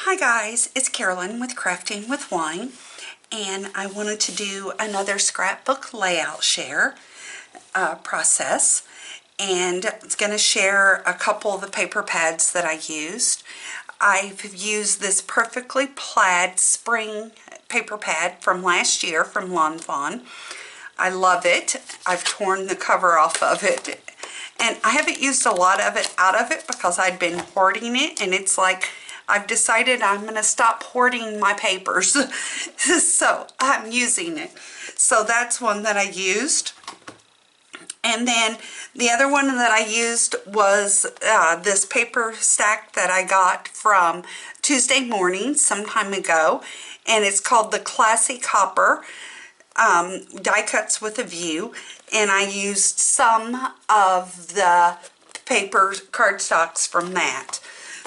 Hi guys, it's Carolyn with Crafting with Wine, and I wanted to do another scrapbook layout share process, and it's going to share a couple of the paper pads that I used. I've used this perfectly plaid spring paper pad from last year from Lawn Fawn. I love it. I've torn the cover off of it, and I haven't used a lot of it out of it because I'd been hoarding it, and it's like I've decided I'm going to stop hoarding my papers. So I'm using it. So that's one that I used. And then the other one that I used was this paper stack that I got from Tuesday Morning some time ago. And it's called the Classy Copper Die Cuts with a View. And I used some of the paper cardstocks from that.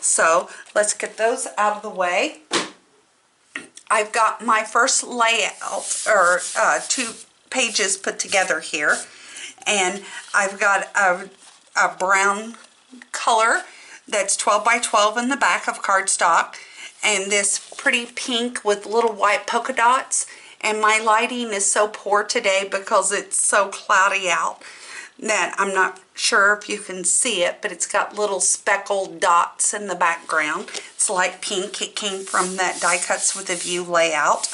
So let's get those out of the way. I've got my first layout, or 2 pages put together here. And I've got a brown color that's 12 by 12 in the back of cardstock. And this pretty pink with little white polka dots. And my lighting is so poor today because it's so cloudy out that I'm not sure if you can see it, but it's got little speckled dots in the background. It's light pink. It came from that Die Cuts with a View layout.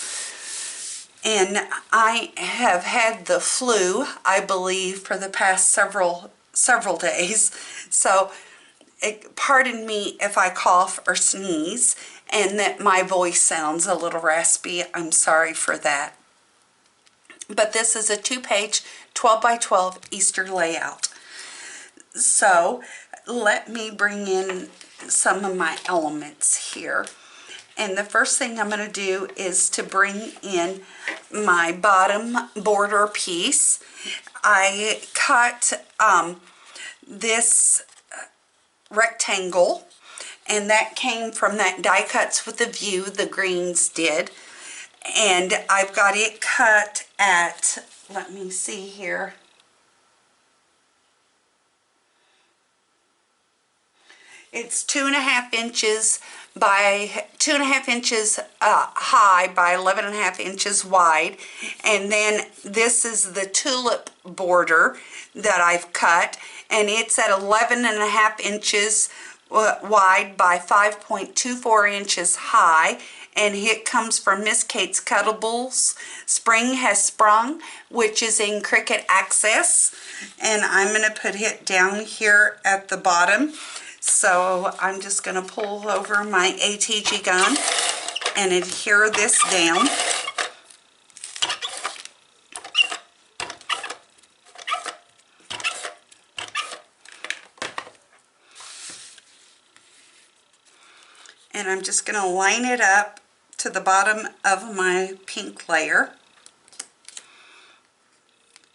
And I have had the flu, I believe, for the past several days. So pardon me if I cough or sneeze and that my voice sounds a little raspy. I'm sorry for that. But this is a 2-page 12 by 12 Easter layout. So let me bring in some of my elements here. And the first thing I'm going to do is to bring in my bottom border piece. I cut this rectangle, and that came from that Die Cuts with a View, the greens did. And I've got it cut at, let me see here, it's 2.5 inches by 2.5 inches high by 11.5 inches wide. And then this is the Tulip Border that I've cut, and it's at 11.5 inches wide by 5.24 inches high. And it comes from Miss Kate's Cuttables. Spring Has Sprung, which is in Cricut Access. And I'm going to put it down here at the bottom. So I'm just going to pull over my ATG gun and adhere this down. And I'm just going to line it up to the bottom of my pink layer.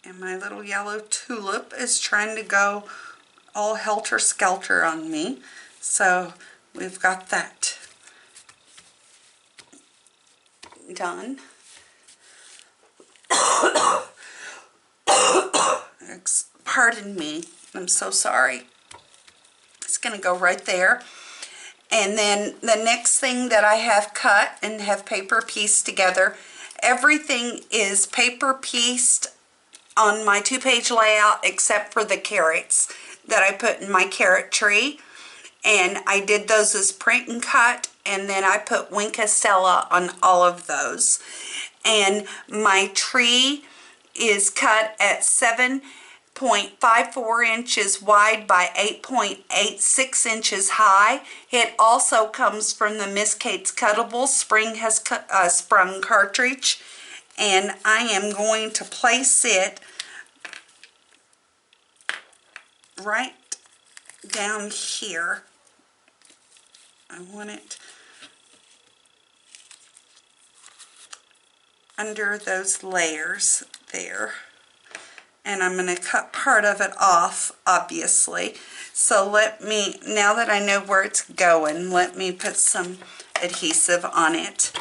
And my little yellow tulip is trying to go all helter-skelter on me. So we've got that done. Pardon me, I'm so sorry. It's going to go right there. And then the next thing that I have cut and have paper pieced together, everything is paper pieced on my 2-page layout except for the carrots that I put in my carrot tree. And I did those as print and cut, and then I put Wink Estella on all of those. And my tree is cut at 7.54 inches wide by 8.86 inches high. It also comes from the Miss Kate's Cuttables Spring Has Sprung cartridge. And I am going to place it right down here. I want it under those layers there. And I'm going to cut part of it off, obviously. So let me, now that I know where it's going, let me put some adhesive on it.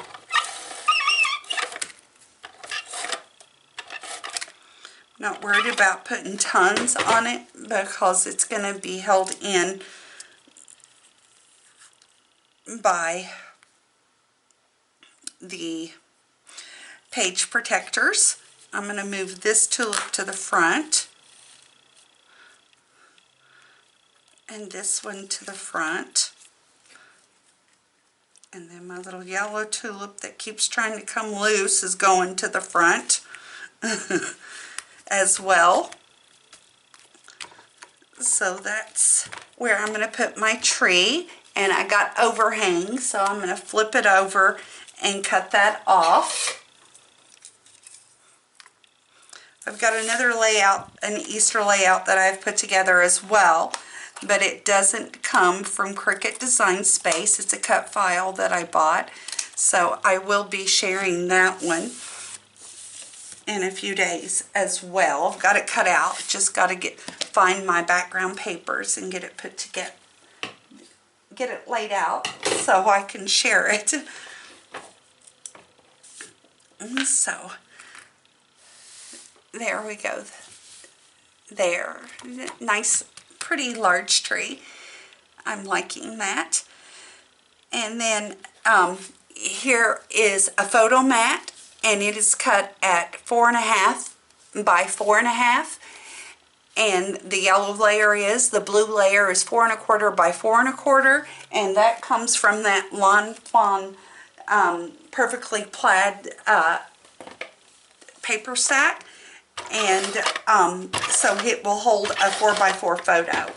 Not worried about putting tons on it because it's going to be held in by the page protectors. I'm going to move this tulip to the front and this one to the front. And then my little yellow tulip that keeps trying to come loose is going to the front as well. So that's where I'm going to put my tree. And I got overhang, so I'm going to flip it over and cut that off. I've got another layout, an Easter layout that I've put together as well, but it doesn't come from Cricut Design Space. It's a cut file that I bought, so I will be sharing that one in a few days as well. I've got it cut out, just got to find my background papers and get it put together, get it laid out so I can share it. And so there we go. There. Nice, pretty large tree. I'm liking that. And then here is a photo mat, and it is cut at 4.5 by 4.5. And the yellow layer is, the blue layer is 4.25 by 4.25, and that comes from that Lawn Fawn Perfectly Plaid paper stack. And so it will hold a 4x4 photo.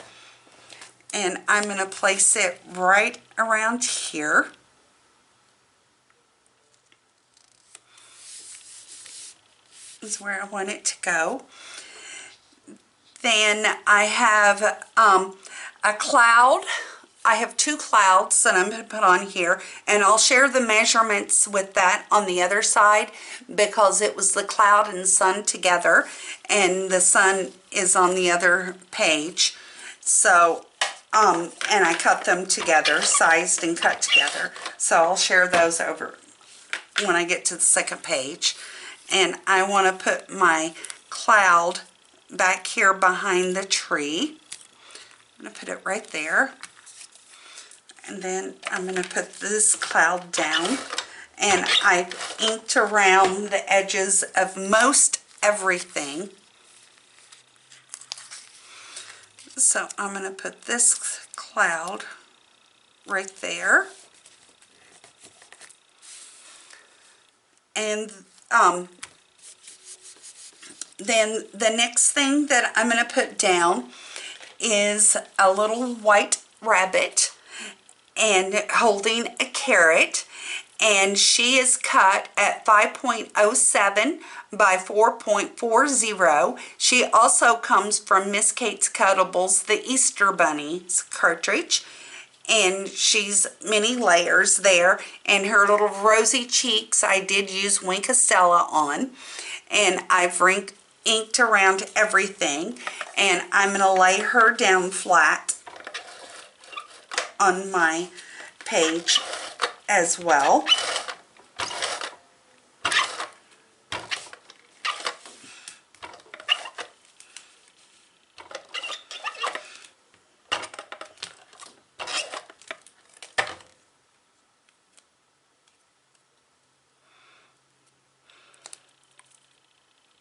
And I'm going to place it right around here. Is where I want it to go. Then I have a cloud. I have two clouds that I'm going to put on here, and I'll share the measurements with that on the other side because it was the cloud and sun together, and the sun is on the other page. So, and I cut them together, sized and cut together. So I'll share those over when I get to the second page. And I want to put my cloud back here behind the tree. I'm going to put it right there. And then I'm going to put this cloud down. And I've inked around the edges of most everything. So I'm going to put this cloud right there. And then the next thing that I'm going to put down is a little white rabbit and holding a carrot, and she is cut at 5.07 by 4.40. She also comes from Miss Kate's Cuttables, the Easter Bunny's cartridge, and she's many layers there, and her little rosy cheeks I did use Wink Estella on, and I've inked around everything, and I'm going to lay her down flat on my page as well.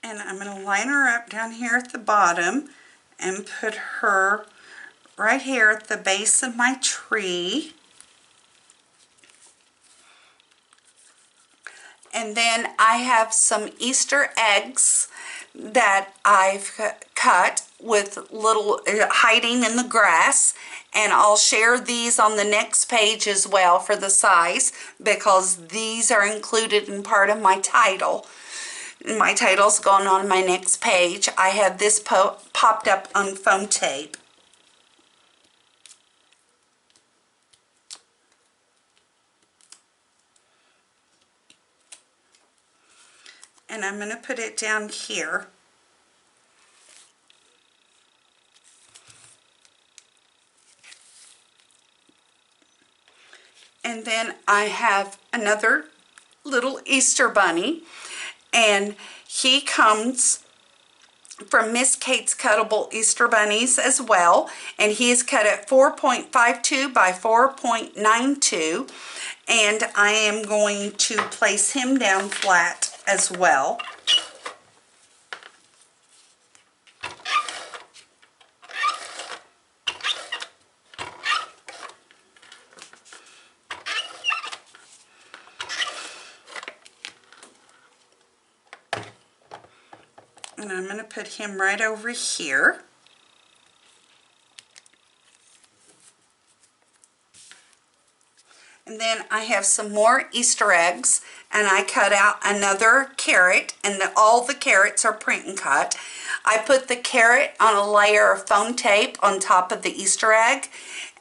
And I'm going to line her up down here at the bottom and put her right here at the base of my tree. And then I have some Easter eggs that I've cut with little hiding in the grass, and I'll share these on the next page as well for the size because these are included in part of my title. My title's going on my next page. I have this popped up on foam tape. And I'm going to put it down here. And then I have another little Easter bunny, and he comes from Miss Kate's Cuttable Easter Bunnies as well, and he is cut at 4.52 by 4.92, And I am going to place him down flat as well. And I'm going to put him right over here. And then I have some more Easter eggs, and I cut out another carrot, and all the carrots are print and cut. I put the carrot on a layer of foam tape on top of the Easter egg,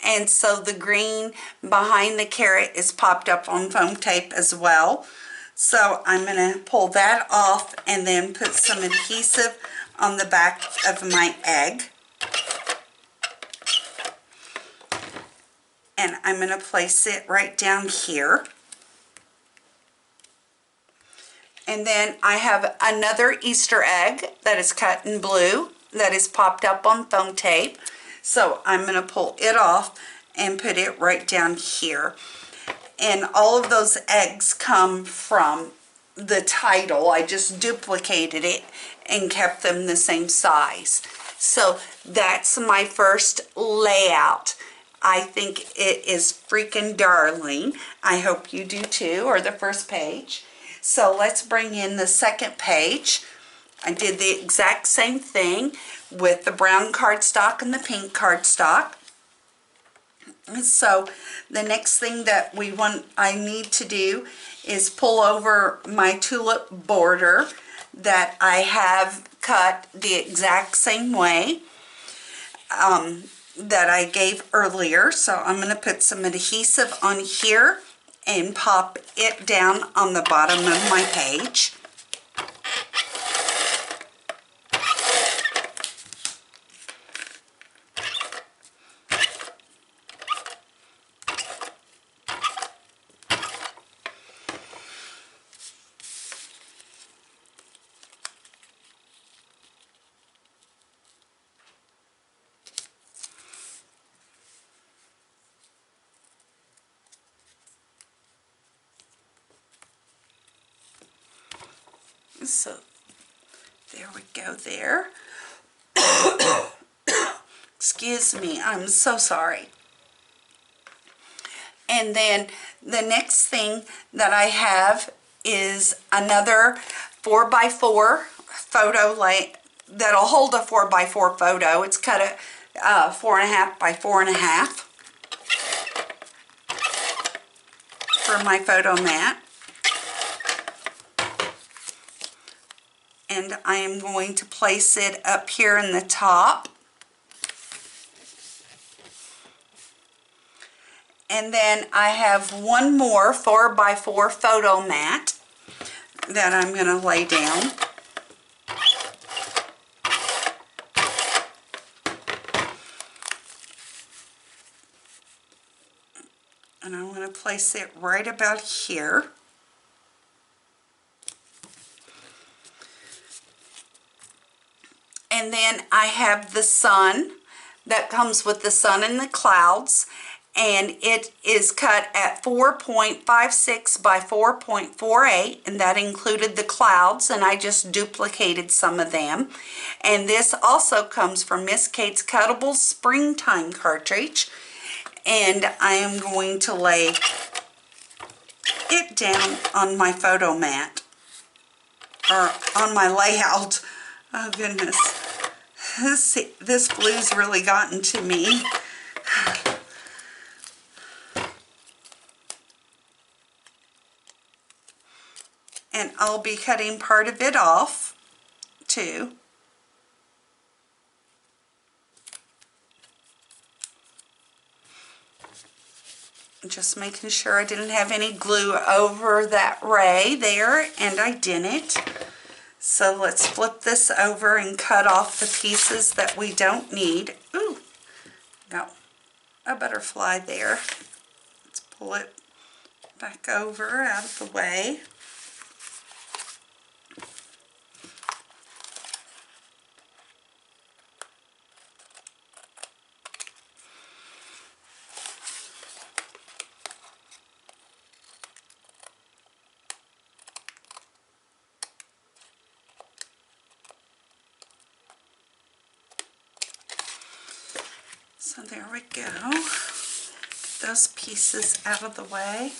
and so the green behind the carrot is popped up on foam tape as well. So I'm going to pull that off and then put some adhesive on the back of my egg. And I'm going to place it right down here. And then I have another Easter egg that is cut in blue that is popped up on foam tape. So I'm going to pull it off and put it right down here. And all of those eggs come from the title. I just duplicated it and kept them the same size. So that's my first layout. I think it is freaking darling. I hope you do too, or the first page. So let's bring in the second page. I did the exact same thing with the brown cardstock and the pink cardstock. So the next thing that I need to do is pull over my tulip border that I have cut the exact same way that I gave earlier. So I'm going to put some adhesive on here and pop it down on the bottom of my page. So there we go there. Excuse me, I'm so sorry. And then the next thing that I have is another 4x4 photo that'll hold a 4x4 photo. It's cut at 4.5 by 4.5 for my photo mat. And I am going to place it up here in the top. And then I have one more 4x4 photo mat that I'm going to lay down. And I'm going to place it right about here. And then I have the sun that comes with the sun and the clouds, and it is cut at 4.56 by 4.48, and that included the clouds, and I just duplicated some of them. And this also comes from Miss Kate's Cuttables Springtime cartridge, and I am going to lay it down on my photo mat, or on my layout. Oh goodness, this blue's really gotten to me. And I'll be cutting part of it off too. Just making sure I didn't have any glue over that ray there, and I didn't. So let's flip this over and cut off the pieces that we don't need. Ooh, got a butterfly there. Let's pull it back over out of the way. So there we go. Get those pieces out of the way.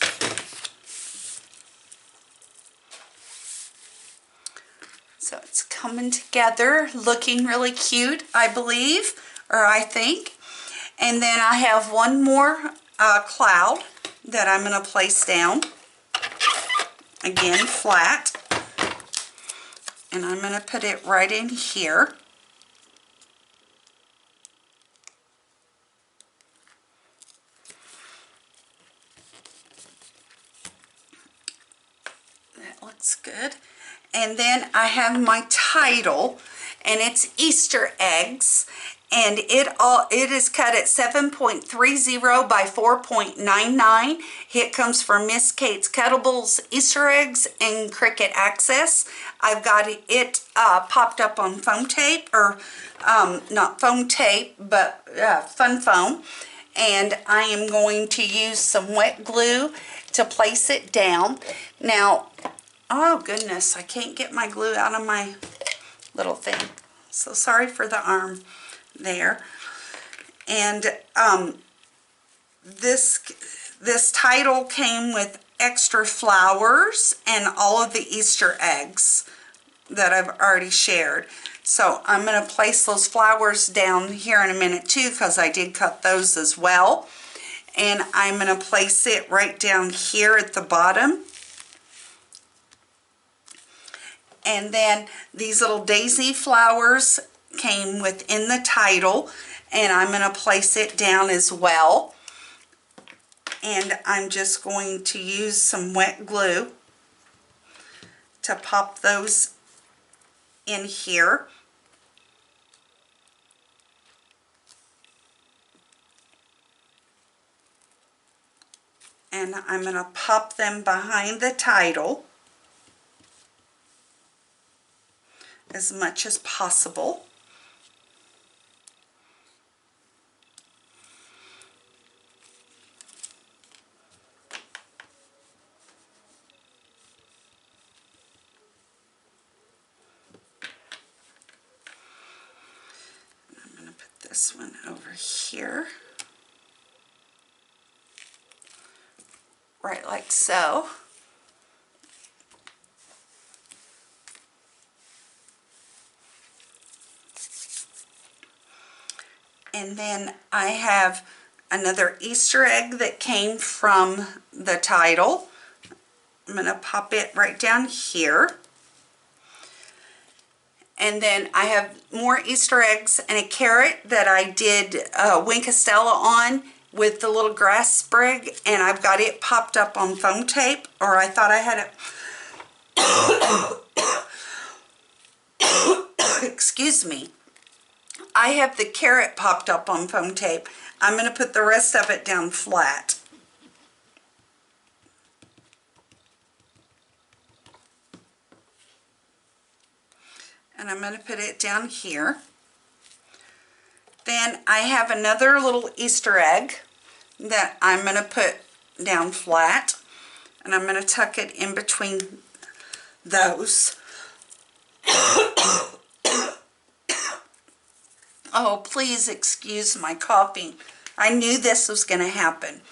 So it's coming together, looking really cute, I believe, or I think. And then I have one more cloud that I'm going to place down. Again, flat. And I'm going to put it right in here. That looks good. And then I have my title, and it's Easter eggs, and it is cut at 7.30 by 4.99. It comes from Miss Kate's Cuttables Easter eggs and Cricut Access. I've got it popped up on foam tape, or not foam tape, but fun foam. And I am going to use some wet glue to place it down. Now, oh goodness, I can't get my glue out of my little thing. So sorry for the arm there. And this title came with extra flowers and all of the Easter eggs that I've already shared. So I'm going to place those flowers down here in a minute too, because I did cut those as well. And I'm going to place it right down here at the bottom. And then these little daisy flowers came within the title, and I'm going to place it down as well. And I'm just going to use some wet glue to pop those in here. And I'm going to pop them behind the title as much as possible. I'm going to put this one over here, right like so. And then I have another Easter egg that came from the title. I'm going to pop it right down here. And then I have more Easter eggs and a carrot that I did Winkestella on with the little grass sprig, and I've got it popped up on foam tape, or I thought I had it. Excuse me. I have the carrot popped up on foam tape. I'm going to put the rest of it down flat. And I'm going to put it down here. Then I have another little Easter egg that I'm going to put down flat. And I'm going to tuck it in between those. Oh, please excuse my coughing. I knew this was going to happen.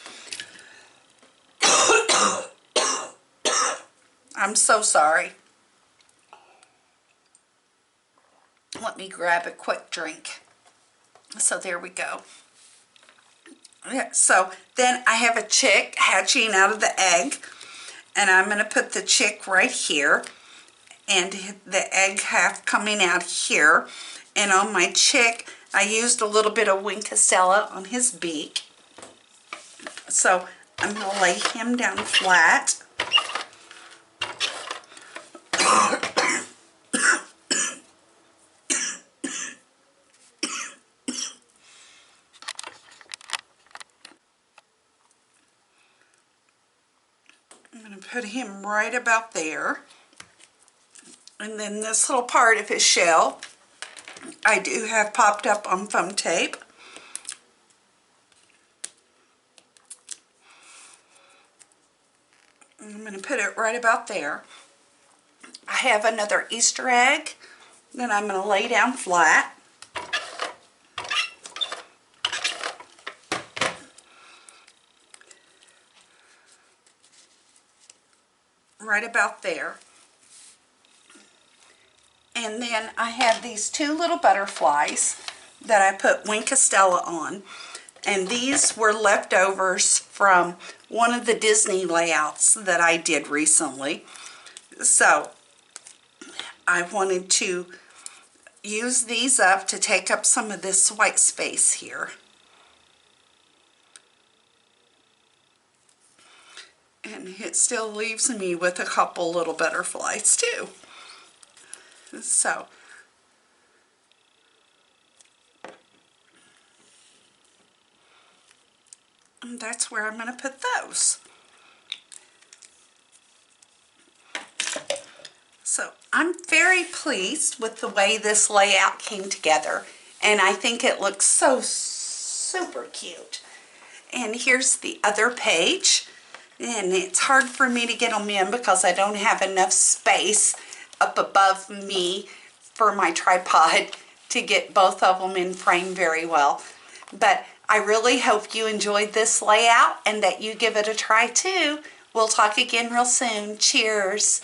I'm so sorry. Let me grab a quick drink. So there we go. Yeah, so then I have a chick hatching out of the egg, and I'm going to put the chick right here and the egg half coming out here. And on my chick, I used a little bit of Winkestella on his beak. So I'm going to lay him down flat. I'm going to put him right about there. And then this little part of his shell, I do have popped up on foam tape. I'm going to put it right about there. I have another Easter egg that I'm going to lay down flat. right about there. And then I have these two little butterflies that I put Wink Estella on. And these were leftovers from one of the Disney layouts that I did recently. So I wanted to use these up to take up some of this white space here. And it still leaves me with a couple little butterflies too. So and that's where I'm going to put those. So I'm very pleased with the way this layout came together, and I think it looks so super cute. And here's the other page, and it's hard for me to get them in because I don't have enough space up above me for my tripod to get both of them in frame very well. But I really hope you enjoyed this layout and that you give it a try too. We'll talk again real soon. Cheers.